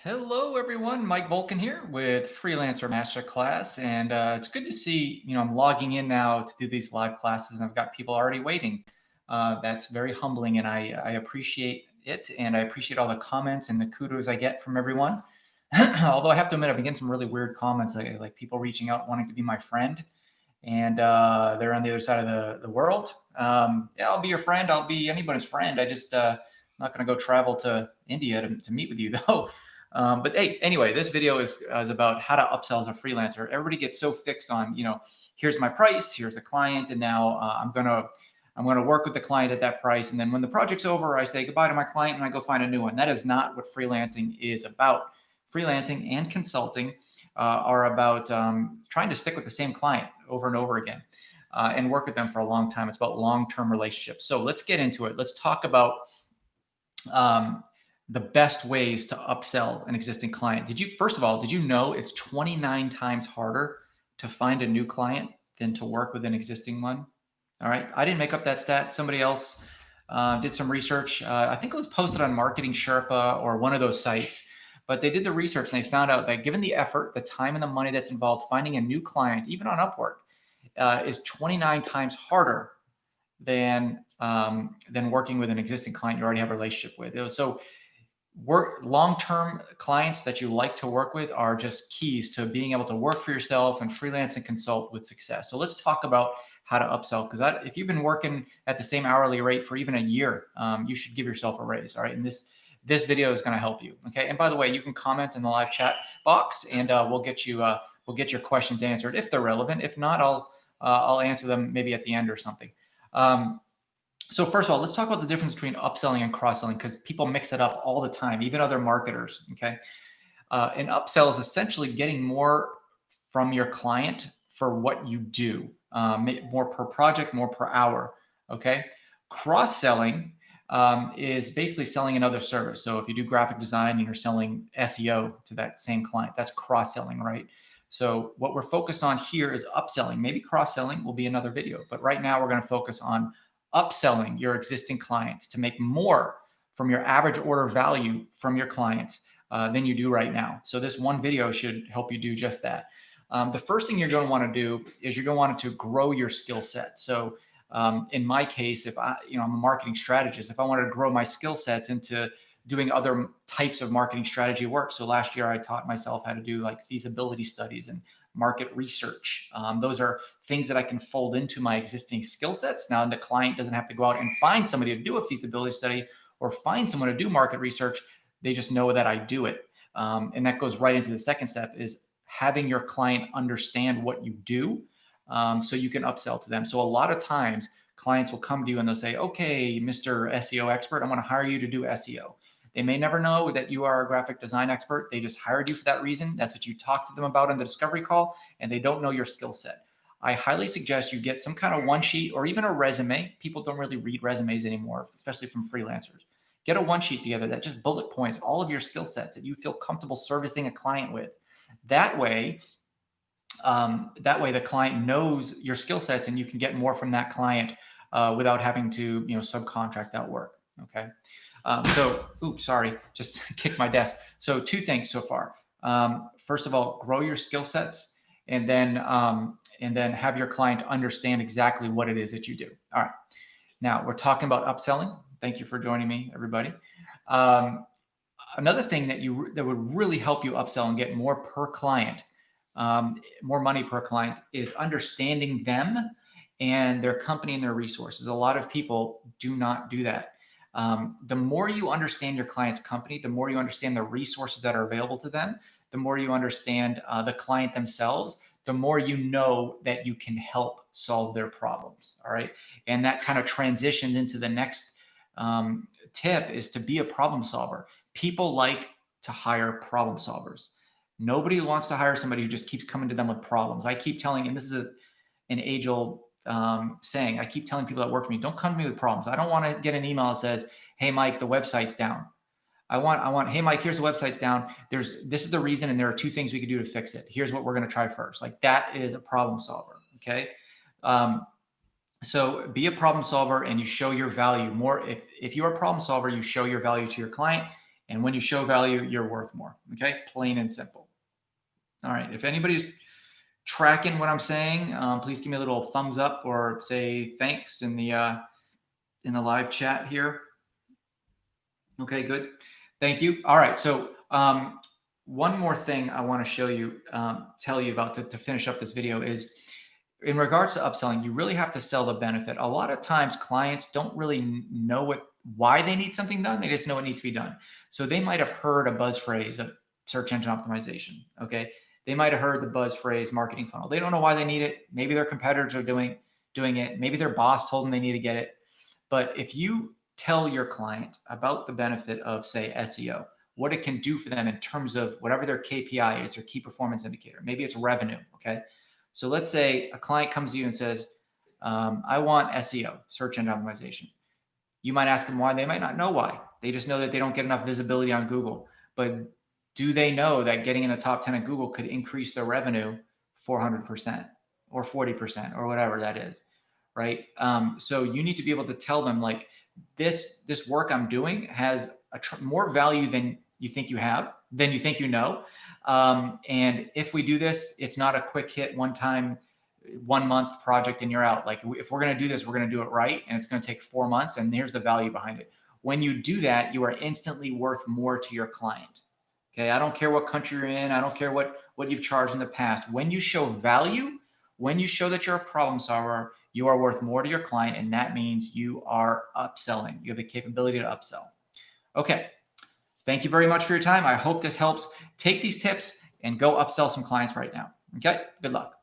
Hello, everyone. Mike Volkin here with Freelancer Masterclass, and it's good to see. I'm logging in now to do these live classes, and I've got people already waiting. That's very humbling, and I appreciate it, and I appreciate all the comments and the kudos I get from everyone. Although I have to admit, I've been getting some really weird comments, like people reaching out wanting to be my friend, and they're on the other side of the world. Yeah, I'll be your friend. I'll be anybody's friend. I just not going to go travel to India to meet with you, though. But hey, anyway, this video is about how to upsell as a freelancer. Everybody gets so fixed on, here's my price, here's the client, and now I'm gonna work with the client at that price. And then when the project's over, I say goodbye to my client and I go find a new one. That is not what freelancing is about. Freelancing and consulting are about trying to stick with the same client over and over again and work with them for a long time. It's about long-term relationships. So let's get into it. Let's talk about the best ways to upsell an existing client. First of all, did you know it's 29 times harder to find a new client than to work with an existing one? All right. I didn't make up that stat. Somebody else did some research. I think it was posted on Marketing Sherpa or one of those sites, but they did the research and they found out that given the effort, the time and the money that's involved, finding a new client, even on Upwork, is 29 times harder than working with an existing client you already have a relationship with. So long-term clients that you like to work with are just keys to being able to work for yourself and freelance and consult with success. So let's talk about how to upsell, because if you've been working at the same hourly rate for even a year, you should give yourself a raise. All right. And this video is going to help you. Okay. And by the way, you can comment in the live chat box and we'll get your questions answered if they're relevant. If not, I'll answer them maybe at the end or something. So first of all, let's talk about the difference between upselling and cross-selling, because people mix it up all the time, even other marketers. Okay. An upsell is essentially getting more from your client for what you do, more per project, more per hour. Okay. Cross-selling is basically selling another service. So if you do graphic design and you're selling SEO to that same client, that's cross-selling, right? So what we're focused on here is upselling. Maybe cross-selling will be another video, but right now we're going to focus on upselling your existing clients to make more from your average order value from your clients than you do right now. So this one video should help you do just that. The first thing you're going to want to do is you're going to want to grow your skill set. So in my case, if I'm a marketing strategist, if I wanted to grow my skill sets into doing other types of marketing strategy work. So last year I taught myself how to do like feasibility studies and market research. Those are things that I can fold into my existing skill sets. Now the client doesn't have to go out and find somebody to do a feasibility study or find someone to do market research. They just know that I do it. And that goes right into the second step, is having your client understand what you do so you can upsell to them. So a lot of times clients will come to you and they'll say, okay, Mr. SEO expert, I'm going to hire you to do SEO. They may never know that you are a graphic design expert. They just hired you for that reason. That's what you talked to them about in the discovery call, and they don't know your skill set. I highly suggest you get some kind of one sheet or even a resume. People don't really read resumes anymore, especially from freelancers. Get a one sheet together that just bullet points all of your skill sets that you feel comfortable servicing a client with. That way the client knows your skill sets and you can get more from that client without having to subcontract out work. Okay. Oops, sorry, just kicked my desk. So two things so far. First of all, grow your skill sets, and then have your client understand exactly what it is that you do. All right. Now we're talking about upselling. Thank you for joining me, everybody. Another thing that would really help you upsell and get more per client, more money per client, is understanding them and their company and their resources. A lot of people do not do that. The more you understand your client's company, the more you understand the resources that are available to them, the more you understand the client themselves, the more you know that you can help solve their problems. All right. And that kind of transitions into the next tip, is to be a problem solver. People like to hire problem solvers. Nobody wants to hire somebody who just keeps coming to them with problems. I keep telling, and this is an age-old saying, I keep telling people that work for me, don't come to me with problems. I don't want to get an email that says, hey, Mike, the website's down. I want, hey, Mike, here's the website's down. This is the reason, and there are two things we could do to fix it. Here's what we're going to try first. Like, that is a problem solver. Okay. So be a problem solver and you show your value more. If you're a problem solver, you show your value to your client And when you show value, you're worth more. Okay, plain and simple. All right. If anybody's tracking what I'm saying, please give me a little thumbs up or say thanks in the live chat here. Okay, good. Thank you. All right. So one more thing I want to show you, tell you about to finish up this video is in regards to upselling, you really have to sell the benefit. A lot of times clients don't really know why they need something done. They just know it needs to be done. So they might have heard a buzz phrase of search engine optimization. Okay. They might have heard the buzz phrase marketing funnel. They don't know why they need it. Maybe their competitors are doing it. Maybe their boss told them they need to get it. But if you tell your client about the benefit of, say, SEO, what it can do for them in terms of whatever their KPI is, their key performance indicator. Maybe it's revenue. Okay. So let's say a client comes to you and says, I want SEO, search engine optimization. You might ask them why. They might not know why. They just know that they don't get enough visibility on Google. But do they know that getting in the top 10 at Google could increase their revenue 400% or 40% or whatever that is, right? So you need to be able to tell them, like, this work I'm doing has more value than you think you have, than you think you know. And if we do this, it's not a quick hit, one time, 1 month project and you're out. Like, if we're going to do this, we're going to do it right. And it's going to take 4 months. And here's the value behind it. When you do that, you are instantly worth more to your client. Okay. I don't care what country you're in. I don't care what you've charged in the past. When you show value, when you show that you're a problem solver, you are worth more to your client. And that means you are upselling. You have the capability to upsell. Okay. Thank you very much for your time. I hope this helps. Take these tips and go upsell some clients right now. Okay. Good luck.